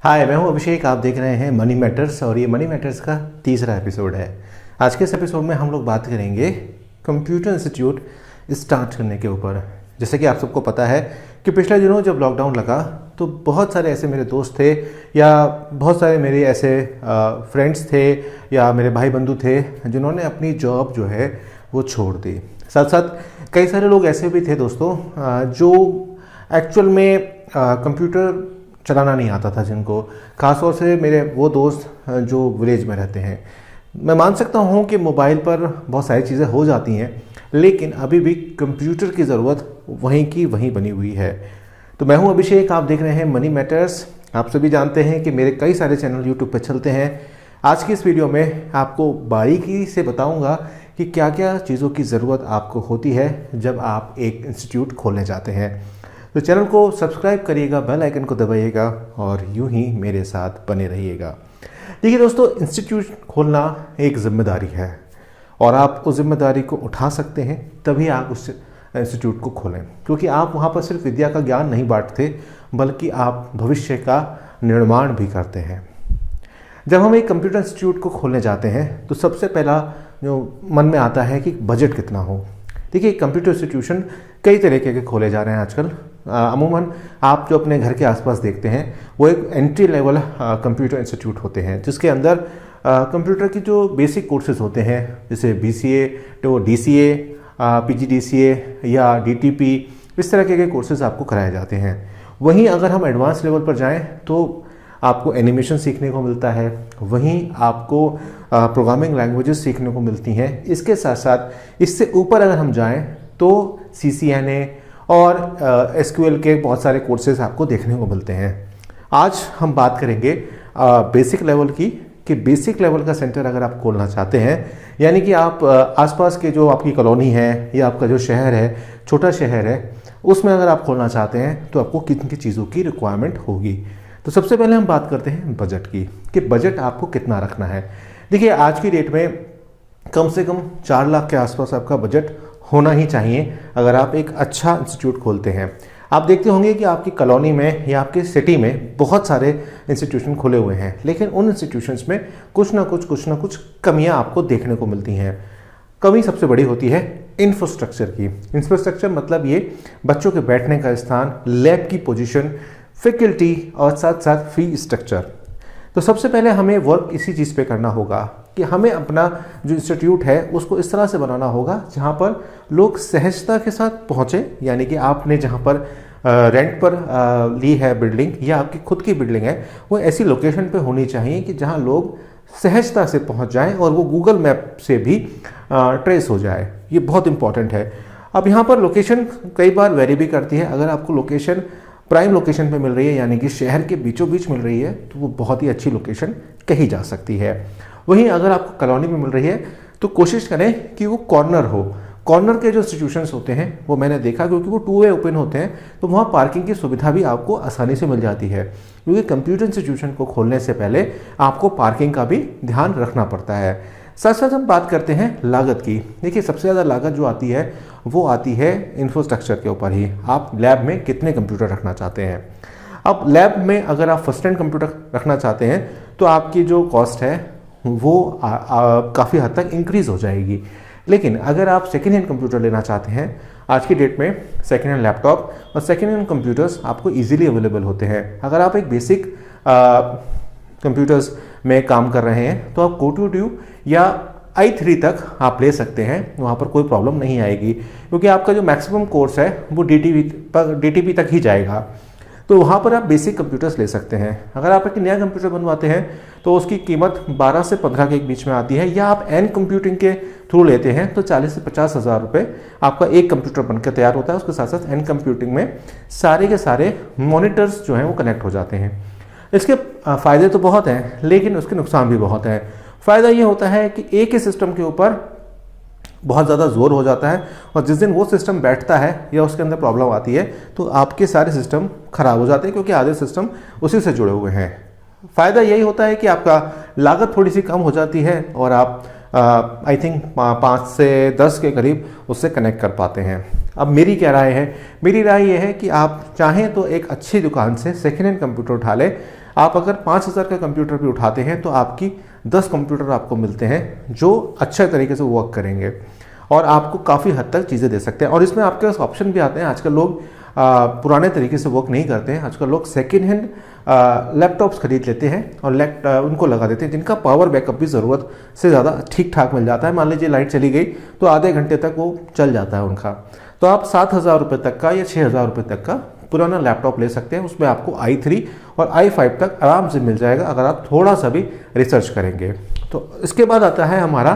हाय, मैं हूं अभिषेक। आप देख रहे हैं मनी मैटर्स और ये मनी मैटर्स का तीसरा एपिसोड है। आज के इस एपिसोड में हम लोग बात करेंगे कंप्यूटर इंस्टीट्यूट स्टार्ट करने के ऊपर। जैसे कि आप सबको पता है कि पिछले दिनों जब लॉकडाउन लगा तो बहुत सारे ऐसे मेरे दोस्त थे या बहुत सारे मेरे ऐसे फ्रेंड्स थे या मेरे भाई बंधु थे जिन्होंने अपनी जॉब जो है वो छोड़ दी। साथ साथ कई सारे लोग ऐसे भी थे दोस्तों जो एक्चुअल में कंप्यूटर चलाना नहीं आता था जिनको, खासतौर से मेरे वो दोस्त जो विलेज में रहते हैं। मैं मान सकता हूँ कि मोबाइल पर बहुत सारी चीज़ें हो जाती हैं, लेकिन अभी भी कंप्यूटर की ज़रूरत वहीं की वहीं बनी हुई है। तो मैं हूँ अभिषेक, आप देख रहे हैं मनी मैटर्स। आप सभी जानते हैं कि मेरे कई सारे चैनल यूट्यूब पर चलते हैं। आज की इस वीडियो में आपको बारीकी से बताऊँगा कि क्या क्या चीज़ों की ज़रूरत आपको होती है जब आप एक इंस्टीट्यूट खोलने जाते हैं। तो चैनल को सब्सक्राइब करिएगा, बेल आइकन को दबाइएगा और यूं ही मेरे साथ बने रहिएगा। देखिए दोस्तों, इंस्टीट्यूट खोलना एक जिम्मेदारी है और आप उस जिम्मेदारी को उठा सकते हैं तभी आप उस इंस्टीट्यूट को खोलें, क्योंकि आप वहाँ पर सिर्फ विद्या का ज्ञान नहीं बांटते बल्कि आप भविष्य का निर्माण भी करते हैं। जब हम एक कंप्यूटर इंस्टीट्यूट को खोलने जाते हैं तो सबसे पहला जो मन में आता है कि बजट कितना हो। देखिए, कंप्यूटर इंस्टीट्यूशन कई तरीके के खोले जा रहे हैं आजकल। अमूमन आप जो अपने घर के आसपास देखते हैं वो एक एंट्री लेवल कंप्यूटर इंस्टीट्यूट होते हैं जिसके अंदर कंप्यूटर की जो बेसिक कोर्सेज होते हैं जैसे BCA तो DCA, PGDCA या DTP, इस तरह के कोर्सेज आपको कराए जाते हैं। वहीं अगर हम एडवांस लेवल पर जाएं तो आपको एनिमेशन सीखने को मिलता है, वहीं आपको प्रोग्रामिंग लैंग्वेजेस सीखने को मिलती हैं। इसके साथ साथ इससे ऊपर अगर हम जाएं तो CCNA और SQL के बहुत सारे कोर्सेज आपको देखने को मिलते हैं। आज हम बात करेंगे बेसिक लेवल की, कि बेसिक लेवल का सेंटर अगर आप खोलना चाहते हैं, यानी कि आप आसपास के जो आपकी कॉलोनी है या आपका जो शहर है, छोटा शहर है, उसमें अगर आप खोलना चाहते हैं तो आपको किन किन चीज़ों की रिक्वायरमेंट होगी। तो सबसे पहले हम बात करते हैं बजट की, कि बजट आपको कितना रखना है। देखिए, आज की डेट में कम से कम 4 लाख के आसपास आपका बजट होना ही चाहिए अगर आप एक अच्छा इंस्टीट्यूट खोलते हैं। आप देखते होंगे कि आपकी कॉलोनी में या आपके सिटी में बहुत सारे इंस्टीट्यूशन खुले हुए हैं, लेकिन उन इंस्टीट्यूशंस में कुछ ना कुछ कमियां आपको देखने को मिलती हैं। कमी सबसे बड़ी होती है इंफ्रास्ट्रक्चर की। इंफ्रास्ट्रक्चर मतलब ये बच्चों के बैठने का स्थान, लैब की पोजीशन, फैकल्टी और साथ साथ फी स्ट्रक्चर। तो सबसे पहले हमें वर्क इसी चीज़ पे करना होगा कि हमें अपना जो इंस्टीट्यूट है उसको इस तरह से बनाना होगा जहाँ पर लोग सहजता के साथ पहुँचे, यानी कि आपने जहाँ पर रेंट पर ली है बिल्डिंग या आपकी खुद की बिल्डिंग है, वो ऐसी लोकेशन पे होनी चाहिए कि जहाँ लोग सहजता से पहुँच जाएं और वो गूगल मैप से भी ट्रेस हो जाए। ये बहुत इंपॉर्टेंट है। अब यहाँ पर लोकेशन कई बार वेरी भी करती है। अगर आपको लोकेशन प्राइम लोकेशन पे मिल रही है, यानी कि शहर के बीचों बीच मिल रही है, तो वो बहुत ही अच्छी लोकेशन कही जा सकती है। वहीं अगर आपको कॉलोनी में मिल रही है तो कोशिश करें कि वो कॉर्नर हो। कॉर्नर के जो इंस्टीट्यूशंस होते हैं वो मैंने देखा, क्योंकि वो 2 वे ओपन होते हैं तो वहाँ पार्किंग की सुविधा भी आपको आसानी से मिल जाती है, क्योंकि कंप्यूटर इंस्टीट्यूशन को खोलने से पहले आपको पार्किंग का भी ध्यान रखना पड़ता है। साथ साथ हम बात करते हैं लागत की। देखिए, सबसे ज़्यादा लागत जो आती है वो आती है इंफ्रास्ट्रक्चर के ऊपर ही। आप लैब में कितने कंप्यूटर रखना चाहते हैं। अब लैब में अगर आप फर्स्ट हैंड कंप्यूटर रखना चाहते हैं तो आपकी जो कॉस्ट है वो काफ़ी हद तक इंक्रीज़ हो जाएगी। लेकिन अगर आप सेकेंड हैंड कंप्यूटर लेना चाहते हैं, आज की डेट में सेकेंड हैंड लैपटॉप और सेकेंड हैंड कंप्यूटर्स आपको ईजिली अवेलेबल होते हैं। अगर आप एक बेसिक कंप्यूटर्स में काम कर रहे हैं तो आप Go2 या i3 तक आप ले सकते हैं, वहाँ पर कोई प्रॉब्लम नहीं आएगी, क्योंकि आपका जो मैक्सिमम कोर्स है वो DTP तक ही जाएगा। तो वहाँ पर आप बेसिक कंप्यूटर्स ले सकते हैं। अगर आप एक नया कंप्यूटर बनवाते हैं तो उसकी कीमत 12 से 15 के बीच में आती है, या आप एन कंप्यूटिंग के थ्रू लेते हैं तो 40 से 50 हज़ार रुपये आपका एक कंप्यूटर बनकर तैयार होता है। उसके साथ साथ एन कंप्यूटिंग में सारे के सारे मॉनिटर्स जो हैं वो कनेक्ट हो जाते हैं। इसके फ़ायदे तो बहुत हैं, लेकिन उसके नुकसान भी बहुत हैं। फ़ायदा ये होता है कि एक ही सिस्टम के ऊपर बहुत ज़्यादा जोर हो जाता है, और जिस दिन वो सिस्टम बैठता है या उसके अंदर प्रॉब्लम आती है तो आपके सारे सिस्टम खराब हो जाते हैं, क्योंकि आधे सिस्टम उसी से जुड़े हुए हैं। फ़ायदा यही होता है कि आपका लागत थोड़ी सी कम हो जाती है और आप आई थिंक 5 से 10 के करीब उससे कनेक्ट कर पाते हैं। अब मेरी क्या राय है? मेरी राय ये है कि आप चाहें तो एक अच्छी दुकान से सेकेंड हैंड कंप्यूटर उठा लें। आप अगर 5,000 का कंप्यूटर भी उठाते हैं तो आपकी 10 कंप्यूटर आपको मिलते हैं जो अच्छे तरीके से वर्क करेंगे और आपको काफ़ी हद तक चीज़ें दे सकते हैं। और इसमें आपके पास ऑप्शन भी आते हैं। आजकल लोग पुराने तरीके से वर्क नहीं करते हैं, आजकल लोग सेकेंड हैंड लैपटॉप्स खरीद लेते हैं और उनको लगा देते हैं, जिनका पावर बैकअप भी ज़रूरत से ज़्यादा ठीक ठाक मिल जाता है। मान लीजिए लाइट चली गई तो आधे घंटे तक वो चल जाता है उनका। तो आप 7,000 रुपये तक का या 6,000 रुपये तक का पुराना लैपटॉप ले सकते हैं। उसमें आपको i3 और i5 तक आराम से मिल जाएगा अगर आप थोड़ा सा भी रिसर्च करेंगे। तो इसके बाद आता है हमारा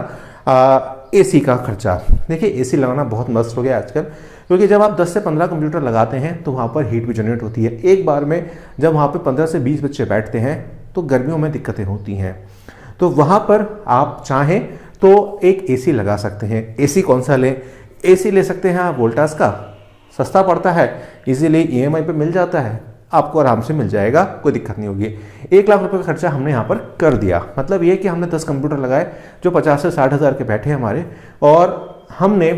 एसी का खर्चा। देखिए एसी लगाना बहुत मस्त हो गया आजकल, क्योंकि जब आप 10 से 15 कंप्यूटर लगाते हैं तो वहाँ पर हीट भी जनरेट होती है। एक बार में जब वहाँ पे 15 से 20 बच्चे बैठते हैं तो गर्मियों में दिक्कतें होती हैं। तो वहाँ पर आप चाहें तो एक एसी लगा सकते हैं। एसी कौन सा लें? एसी ले सकते हैं आप वोल्टास का, सस्ता पड़ता है, इजीली EMI पे मिल जाता है, आपको आराम से मिल जाएगा, कोई दिक्कत नहीं होगी। 1 लाख रुपए का खर्चा हमने यहाँ पर कर दिया। मतलब ये कि हमने 10 कंप्यूटर लगाए जो 50 से 60,000 के बैठे हमारे, और हमने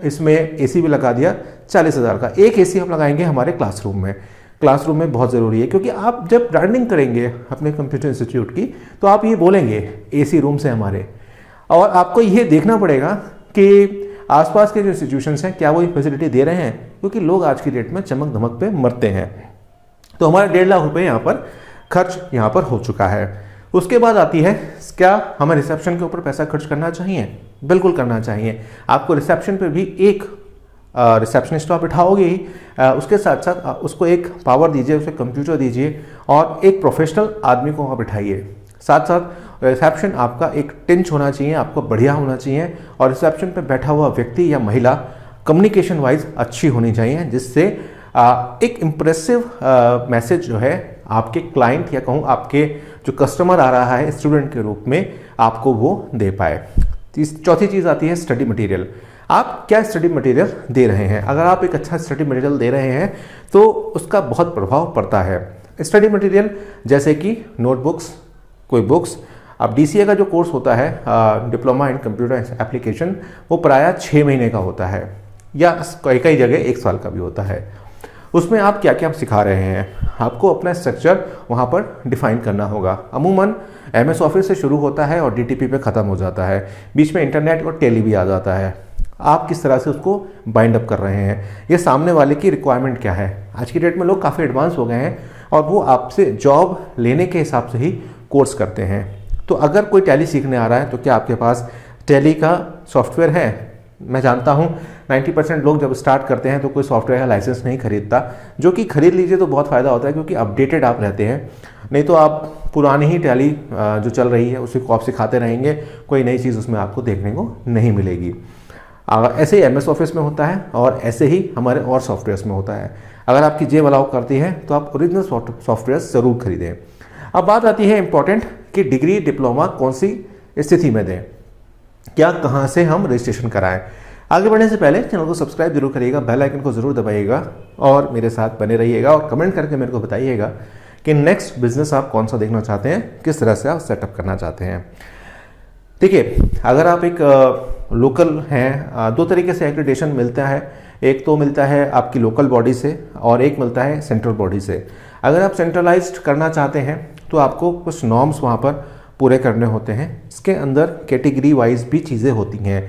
इसमें एसी भी लगा दिया 40,000 का। एक एसी हम लगाएंगे हमारे क्लासरूम में। क्लासरूम में बहुत ज़रूरी है, क्योंकि आप जब ब्रांडिंग करेंगे अपने कंप्यूटर इंस्टीट्यूट की तो आप ये बोलेंगे एसी रूम से हमारे, और आपको ये देखना पड़ेगा कि आसपास के जो इंस्टीट्यूशंस हैं क्या वो ये फैसिलिटी दे रहे हैं, क्योंकि लोग आज की डेट में चमक धमक पे मरते हैं। तो हमारा 1.5 लाख रुपए यहाँ पर खर्च यहाँ पर हो चुका है। उसके बाद आती है क्या हमें रिसेप्शन के ऊपर पैसा खर्च करना चाहिए? बिल्कुल करना चाहिए। आपको रिसेप्शन पे भी एक रिसेप्शनिस्ट तो आप बिठाओगे ही, उसके साथ साथ उसको एक पावर दीजिए, उसे कंप्यूटर दीजिए और एक प्रोफेशनल आदमी को वहाँ बिठाइए। साथ साथ रिसेप्शन आपका एक टिंच होना चाहिए, आपको बढ़िया होना चाहिए, और रिसेप्शन पे बैठा हुआ व्यक्ति या महिला कम्युनिकेशन वाइज अच्छी होनी चाहिए, जिससे एक इम्प्रेसिव मैसेज जो है आपके क्लाइंट या कहूँ आपके जो कस्टमर आ रहा है स्टूडेंट के रूप में आपको वो दे पाए। चौथी चीज़ आती है स्टडी मटेरियल। आप क्या स्टडी मटेरियल दे रहे हैं? अगर आप एक अच्छा स्टडी मटेरियल दे रहे हैं तो उसका बहुत प्रभाव पड़ता है। स्टडी मटेरियल जैसे कि नोटबुक्स, कोई बुक्स। अब DCA का जो कोर्स होता है डिप्लोमा इन कंप्यूटर एप्लीकेशन, वो प्रायः 6 महीने का होता है या कई कई जगह 1 साल का भी होता है। उसमें आप क्या क्या सिखा रहे हैं, आपको अपना स्ट्रक्चर वहाँ पर डिफाइन करना होगा। अमूमन MS ऑफिस से शुरू होता है और DTP पे ख़त्म हो जाता है, बीच में इंटरनेट और टेली भी आ जाता है। आप किस तरह से उसको बाइंड अप कर रहे हैं, ये सामने वाले की रिक्वायरमेंट क्या है। आज की डेट में लोग काफ़ी एडवांस हो गए हैं और वो आपसे जॉब लेने के हिसाब से ही कोर्स करते हैं। तो अगर कोई टैली सीखने आ रहा है तो क्या आपके पास टैली का सॉफ्टवेयर है? मैं जानता हूँ 90% लोग जब स्टार्ट करते हैं तो कोई सॉफ्टवेयर का लाइसेंस नहीं खरीदता, जो कि खरीद लीजिए तो बहुत फ़ायदा होता है, क्योंकि अपडेटेड आप रहते हैं। नहीं तो आप पुरानी ही टैली जो चल रही है उसी को आप सिखाते रहेंगे, कोई नई चीज़ उसमें आपको देखने को नहीं मिलेगी। ऐसे ही MS ऑफिस में होता है और ऐसे ही हमारे और सॉफ्टवेयर्स में होता है। अगर आपकी जेब अलाउ करती है तो आप ओरिजिनल सॉफ्टवेयर ज़रूर खरीदें। अब बात आती है इंपॉर्टेंट कि डिग्री डिप्लोमा कौन सी स्थिति में दें, क्या कहाँ से हम रजिस्ट्रेशन कराएं। आगे बढ़ने से पहले चैनल को सब्सक्राइब जरूर करिएगा, बेल आइकन को जरूर दबाइएगा और मेरे साथ बने रहिएगा, और कमेंट करके मेरे को बताइएगा कि नेक्स्ट बिजनेस आप कौन सा देखना चाहते हैं, किस तरह से आप सेटअप करना चाहते हैं। देखिए, अगर आप एक लोकल हैं, 2 तरीके से एक्रेडिटेशन मिलता है। एक तो मिलता है आपकी लोकल बॉडी से और एक मिलता है सेंट्रल बॉडी से। अगर आप सेंट्रलाइज्ड करना चाहते हैं तो आपको कुछ नॉर्म्स वहाँ पर पूरे करने होते हैं। इसके अंदर कैटेगरी वाइज भी चीज़ें होती हैं।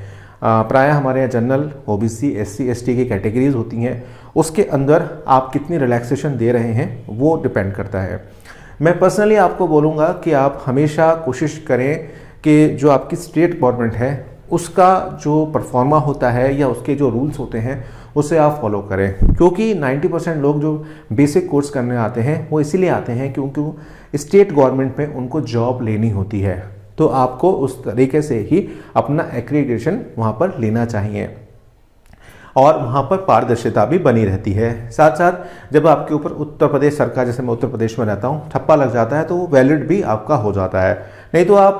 प्रायः हमारे यहाँ जनरल, OBC, SC, ST की कैटेगरीज होती हैं। उसके अंदर आप कितनी रिलैक्सेशन दे रहे हैं वो डिपेंड करता है। मैं पर्सनली आपको बोलूँगा कि आप हमेशा कोशिश करें कि जो आपकी स्टेट गवर्नमेंट है उसका जो परफॉर्मा होता है या उसके जो रूल्स होते हैं उसे आप फॉलो करें, क्योंकि 90% लोग जो बेसिक कोर्स करने आते हैं वो इसीलिए आते हैं क्योंकि स्टेट गवर्नमेंट में उनको जॉब लेनी होती है। तो आपको उस तरीके से ही अपना एक्रेडिटेशन वहाँ पर लेना चाहिए और वहाँ पर पारदर्शिता भी बनी रहती है। साथ साथ जब आपके ऊपर उत्तर प्रदेश सरकार, जैसे मैं उत्तर प्रदेश में रहता हूँ, ठप्पा लग जाता है तो वो वैलिड भी आपका हो जाता है। नहीं तो आप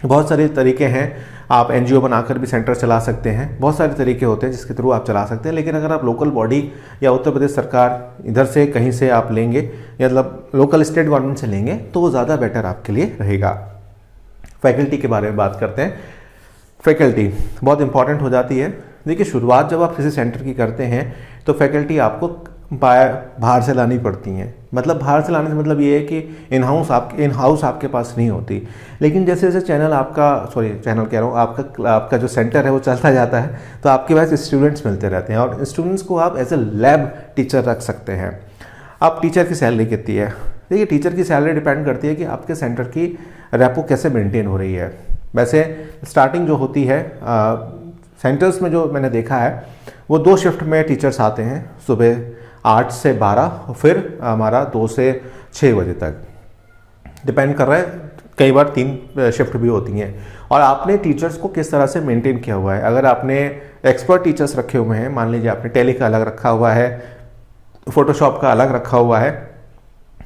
बहुत सारे तरीके हैं, आप NGO बनाकर भी सेंटर चला सकते हैं, बहुत सारे तरीके होते हैं जिसके थ्रू आप चला सकते हैं। लेकिन अगर आप लोकल बॉडी या उत्तर प्रदेश सरकार इधर से कहीं से आप लेंगे या मतलब लोकल स्टेट गवर्नमेंट से लेंगे तो वो ज़्यादा बेटर आपके लिए रहेगा। फैकल्टी के बारे में बात करते हैं। फैकल्टी बहुत इंपॉर्टेंट हो जाती है। देखिए, शुरुआत जब आप किसी सेंटर की करते हैं तो फैकल्टी आपको बाहर से लानी पड़ती हैं, मतलब बाहर से लाने से मतलब ये है कि इन हाउस आपके पास नहीं होती। लेकिन जैसे जैसे चैनल कह रहा हूँ, आपका जो सेंटर है वो चलता जाता है, तो आपके पास स्टूडेंट्स मिलते रहते हैं और स्टूडेंट्स को आप एज ए लैब टीचर रख सकते हैं। आप टीचर की सैलरी कितनी है? देखिए, टीचर की सैलरी डिपेंड करती है कि आपके सेंटर की रेपो कैसे मेंटेन हो रही है। वैसे स्टार्टिंग जो होती है सेंटर्स में, जो मैंने देखा है वो 2 शिफ्ट में टीचर्स आते हैं, सुबह 8 से 12 और फिर हमारा 2 से 6 बजे तक, डिपेंड कर रहा है। कई बार 3 शिफ्ट भी होती हैं। और आपने टीचर्स को किस तरह से मेंटेन किया हुआ है। अगर आपने एक्सपर्ट टीचर्स रखे हुए हैं, मान लीजिए आपने टैली का अलग रखा हुआ है, फोटोशॉप का अलग रखा हुआ है,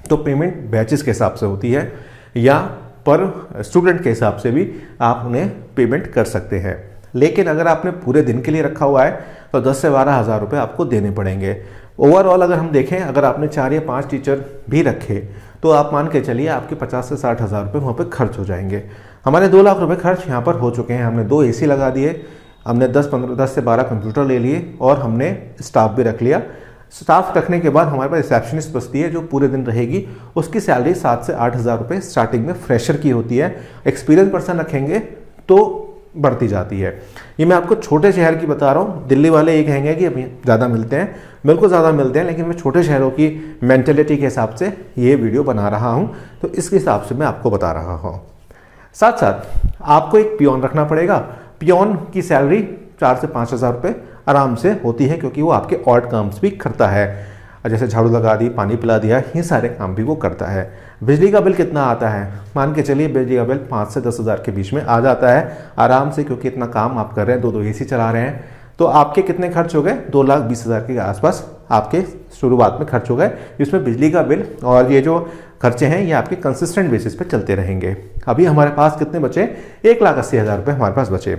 तो पेमेंट बैचेस के हिसाब से होती है या पर स्टूडेंट के हिसाब से भी आप उन्हें पेमेंट कर सकते हैं। लेकिन अगर आपने पूरे दिन के लिए रखा हुआ है तो 10 से 12 हज़ार रुपये आपको देने पड़ेंगे। ओवरऑल अगर हम देखें, अगर आपने 4 या 5 टीचर भी रखे तो आप मान के चलिए आपके 50 से 60 हज़ार रुपये वहाँ पे खर्च हो जाएंगे। हमारे 2 लाख रुपए खर्च यहाँ पर हो चुके हैं। हमने 2 AC लगा दिए, हमने 10 से 12 कंप्यूटर ले लिए और हमने स्टाफ भी रख लिया। स्टाफ रखने के बाद हमारे पास रिसेप्शनिस्ट बचती है जो पूरे दिन रहेगी। उसकी सैलरी 7 से 8 हज़ार रुपये स्टार्टिंग में फ्रेशर की होती है। एक्सपीरियंस पर्सन रखेंगे तो बढ़ती जाती है। ये मैं आपको छोटे शहर की बता रहा हूँ। दिल्ली वाले ये कहेंगे कि अभी ज़्यादा मिलते हैं, बिल्कुल ज़्यादा मिलते हैं, लेकिन मैं छोटे शहरों की मेंटेलिटी के हिसाब से ये वीडियो बना रहा हूँ, तो इसके हिसाब से मैं आपको बता रहा हूँ। साथ साथ आपको एक पियोन रखना पड़ेगा। पियोन की सैलरी 4 से 5 हज़ार रुपये आराम से होती है, क्योंकि वो आपके ऑड काम्स भी करता है। जैसे झाड़ू लगा दी, पानी पिला दिया, ये सारे काम भी वो करता है। बिजली का बिल कितना आता है? मान के चलिए बिजली का बिल 5 से 10 हज़ार के बीच में आ जाता है आराम से, क्योंकि इतना काम आप कर रहे हैं, 2 AC चला रहे हैं। तो आपके कितने खर्च हो गए? 2,20,000 के आसपास आपके शुरुआत में खर्च हो गए, जिसमें बिजली का बिल और ये जो खर्चे हैं ये आपके कंसिस्टेंट बेसिस पे चलते रहेंगे। अभी हमारे पास कितने बचे? 1,80,000 रुपये हमारे पास बचे।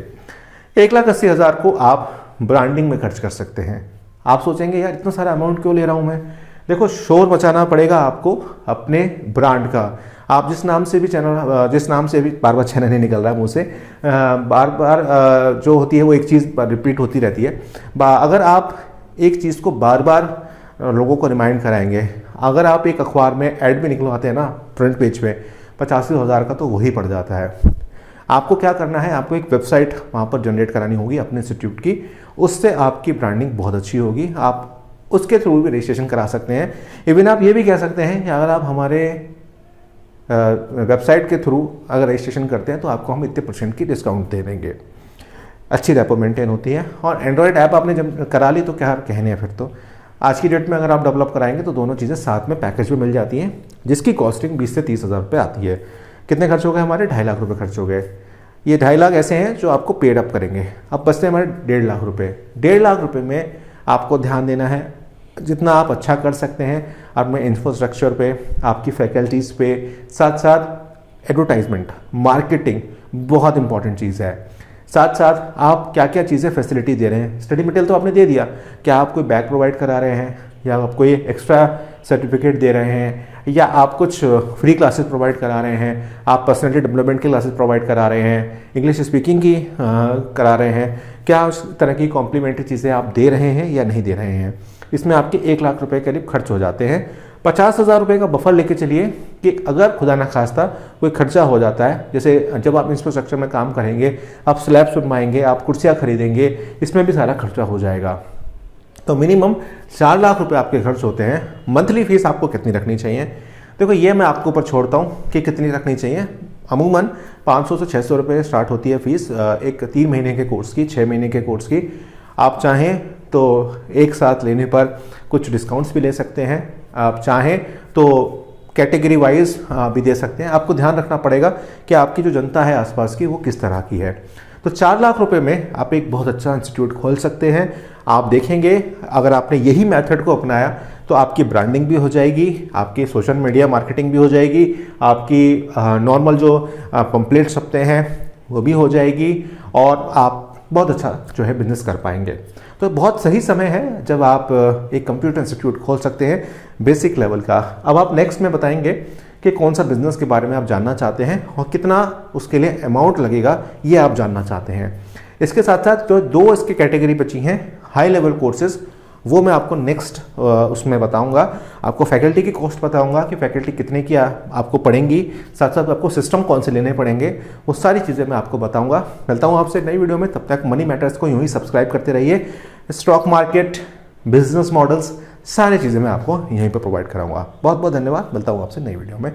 1,80,000 को आप ब्रांडिंग में खर्च कर सकते हैं। आप सोचेंगे यार इतना सारा अमाउंट क्यों ले रहा हूँ मैं? देखो, शोर मचाना पड़ेगा आपको अपने ब्रांड का। आप जिस नाम से भी बार बार चैनल नहीं निकल रहा है मुँह से, बार बार जो होती है वो एक चीज़ रिपीट होती रहती है। अगर आप एक चीज़ को बार बार लोगों को रिमाइंड कराएंगे, अगर आप एक अखबार में ऐड भी निकलवाते हैं ना फ्रंट पेज पे, 85,000 का तो वही पड़ जाता है। आपको क्या करना है, आपको एक वेबसाइट वहाँ पर जनरेट करानी होगी अपने इंस्टीट्यूट की, उससे आपकी ब्रांडिंग बहुत अच्छी होगी। आप उसके थ्रू भी रजिस्ट्रेशन करा सकते हैं। इवन आप ये भी कह सकते हैं कि अगर आप हमारे वेबसाइट के थ्रू अगर रजिस्ट्रेशन करते हैं तो आपको हम इतने % की डिस्काउंट दे देंगे। अच्छी रेपो मेंटेन होती है। और एंड्रॉयड ऐप आपने जब करा ली तो क्या कहने हैं फिर तो। आज की डेट में अगर आप डेवलप कराएंगे तो दोनों चीज़ें साथ में पैकेज में मिल जाती हैं, जिसकी कॉस्टिंग 20 से 30 हज़ार रुपये आती है। कितने खर्च हो गए हमारे? 2.5 लाख रुपये खर्च हो गए। ये 2.5 लाख ऐसे हैं जो आपको पेड अप करेंगे। अब बचते हैं हमारे 1.5 लाख रुपये। 1.5 लाख रुपये में आपको ध्यान देना है जितना आप अच्छा कर सकते हैं अपने इंफ्रास्ट्रक्चर पे, आपकी फैकल्टीज़ पे, साथ साथ एडवर्टाइजमेंट, मार्केटिंग बहुत इंपॉर्टेंट चीज़ है। साथ साथ आप क्या क्या चीज़ें फैसिलिटी दे रहे हैं। स्टडी मटेरियल तो आपने दे दिया, क्या आप कोई बैग प्रोवाइड करा रहे हैं या आप कोई एक्स्ट्रा सर्टिफिकेट दे रहे हैं या आप कुछ फ्री क्लासेस प्रोवाइड करा रहे हैं, आप पर्सनैलिटी डेवलपमेंट की क्लासेस प्रोवाइड करा रहे हैं, इंग्लिश स्पीकिंग की करा रहे हैं, क्या उस तरह की कॉम्प्लीमेंट्री चीज़ें आप दे रहे हैं या नहीं दे रहे हैं। इसमें आपके 1 लाख रुपए करीब खर्च हो जाते हैं। 50,000 रुपये का बफर लेके चलिए कि अगर खुदा ना खास्ता कोई खर्चा हो जाता है, जैसे जब आप इंफ्रास्ट्रक्चर में काम करेंगे, आप स्लैब्स बनवाएंगे, आप कुर्सियाँ खरीदेंगे, इसमें भी सारा खर्चा हो जाएगा। तो मिनिमम 4 लाख रुपए आपके खर्च होते हैं। मंथली फीस आपको कितनी रखनी चाहिए? देखो, ये मैं आपके ऊपर छोड़ता हूँ कि कितनी रखनी चाहिए। अमूमन 500 से 600 रुपये स्टार्ट होती है फीस एक 3 महीने के कोर्स की, 6 महीने के कोर्स की। आप चाहें तो एक साथ लेने पर कुछ डिस्काउंट्स भी ले सकते हैं, आप चाहें तो कैटेगरी वाइज भी दे सकते हैं। आपको ध्यान रखना पड़ेगा कि आपकी जो जनता है आसपास की वो किस तरह की है। तो 4 लाख रुपए में आप एक बहुत अच्छा इंस्टीट्यूट खोल सकते हैं। आप देखेंगे अगर आपने यही मेथड को अपनाया तो आपकी ब्रांडिंग भी हो जाएगी, आपकी सोशल मीडिया मार्केटिंग भी हो जाएगी, आपकी नॉर्मल जो पंपलेट्स छपते हैं वो भी हो जाएगी और आप बहुत अच्छा जो है बिजनेस कर पाएंगे। तो बहुत सही समय है जब आप एक कंप्यूटर इंस्टीट्यूट खोल सकते हैं बेसिक लेवल का। अब आप नेक्स्ट में बताएंगे कि कौन सा बिजनेस के बारे में आप जानना चाहते हैं और कितना उसके लिए अमाउंट लगेगा ये आप जानना चाहते हैं। इसके साथ साथ जो 2 इसकी कैटेगरी बची हैं, हाई लेवल कोर्सेज वो मैं आपको नेक्स्ट उसमें बताऊंगा। आपको फैकल्टी की कॉस्ट बताऊंगा कि फैकल्टी कितने की आपको पड़ेंगी, साथ साथ आपको सिस्टम कौन से लेने पड़ेंगे, वो सारी चीज़ें मैं आपको बताऊंगा। मिलता हूँ आपसे नई वीडियो में, तब तक मनी मैटर्स को यूं ही सब्सक्राइब करते रहिए। स्टॉक मार्केट, बिजनेस मॉडल्स, सारी चीज़ें मैं आपको यहीं पर प्रोवाइड कराऊंगा। बहुत बहुत धन्यवाद, मिलता हूँ आपसे नई वीडियो में।